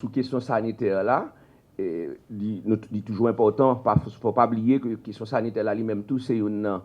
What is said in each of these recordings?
sous question sanitaire là, il toujours important, il ne faut pas oublier que la question sanitaire là, lui-même tout, c'est une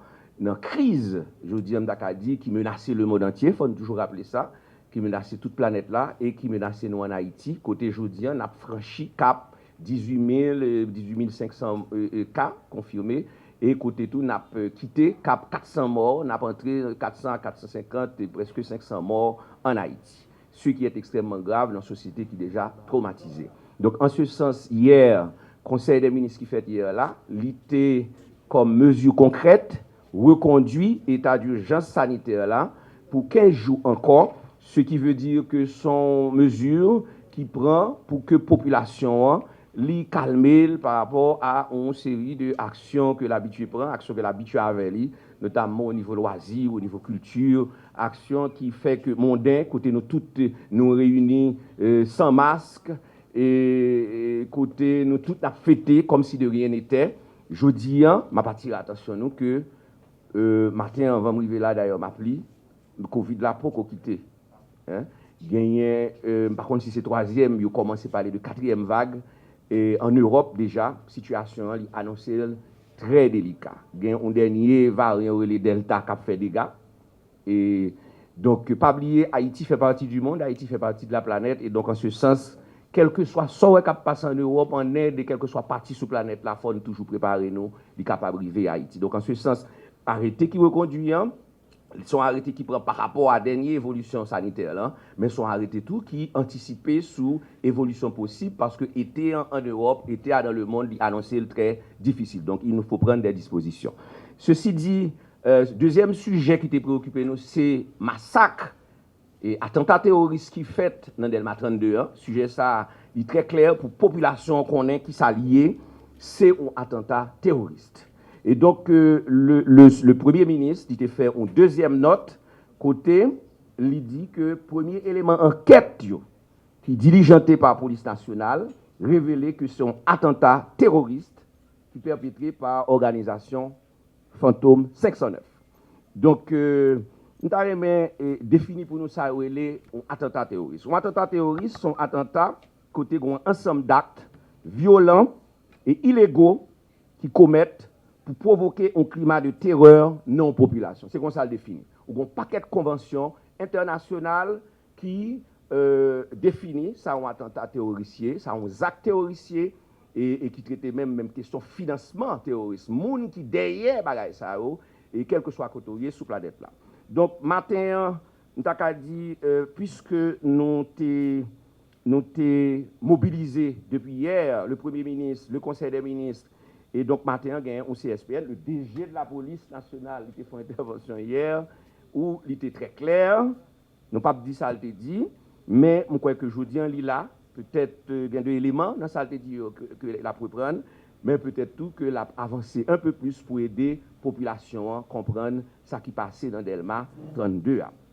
crise, je dis, qui menaçait le monde entier, il faut toujours rappeler ça, qui menaçait toute planète là et qui menaçait nous en Haïti. Côté jeudi, on a franchi cap 18 500 cas confirmés. Et côté tout, on a quitté cap 400 morts, on a entré 400 à 450 et presque 500 morts en Haïti. Ce qui est extrêmement grave dans une société qui est déjà traumatisée. Donc, en ce sens, hier, Conseil des ministres qui fait hier là, l'ité comme mesure concrète, reconduit l'état d'urgence sanitaire là pour 15 jours encore, ce qui veut dire que sont mesures qui prend pour que la population li calmer par rapport à une série d'actions que l'habitué prend, actions que l'habitué avait, notamment au niveau loisir, au niveau culture, actions qui fait que mondain, côté nous toutes nous réunis sans masque, et côté nous toutes fêté comme si de rien n'était. Je dis, ma partie attention nous que matin avant de là d'ailleurs m'appli, le Covid là pour quitter. Hein? Par contre si c'est troisième, il commence à parler de quatrième vague. Et en Europe, déjà, la situation annoncée très délicate. Il y a un dernier variant, le Delta, qui a fait des dégâts. Et donc, pas oublier, Haïti fait partie du monde, Haïti fait partie de la planète. Et donc, en ce sens, quel que soit ce qui passe en Europe, en Inde, et quelle que soit partie sur la planète, la faut toujours préparer nous, les capables d'arriver à Haïti. Donc, en ce sens, arrêter qui reconduit, ils sont arrêtés qui prennent par rapport à la dernière évolution sanitaire, là, mais sont arrêtés tout qui anticipent sous évolution possible parce que était en Europe, était dans le monde, annoncé le très difficile. Donc, il nous faut prendre des dispositions. Ceci dit, deuxième sujet qui était préoccupé nous, c'est massacre et attentat terroriste qui fait dans Delma 32. Sujet ça, il est très clair pour la population qu'on est qui s'allie, c'est un attentat terroriste. Et donc, le Premier ministre, il a fait une deuxième note, côté, il dit que premier élément enquête qui est diligenté par la police nationale, révélé que c'est un attentat terroriste qui est perpétré par l'organisation Fantôme 509. Donc, nous avons défini pour nous ça un attentat terroriste. Un attentat terroriste, c'est un attentat côté un ensemble d'actes violents et illégaux qui commettent pour provoquer un climat de terreur non population. C'est comme ça le définit. Il y a un paquet de conventions internationales qui définit ça un attentat terroriste, ça un acte terroriste et qui traite même question financement terroriste. Moun qui derrière bagay ça et quel que soit côté sous planète là. Donc matin nous t'a dit puisque nous t'es mobilisé depuis hier le Premier ministre, le Conseil des ministres. Et donc, matin, il y a un CSPL, le DG de la police nationale, qui a fait une intervention hier, où il était très clair. Nous pas dit ça, il dit, mais je crois que je dis, il là, peut-être il y a des éléments dans ça, il dit que la peut prendre, mais peut-être tout que l'a avancé un peu plus pour aider la population à comprendre ce qui passait dans Delma 32.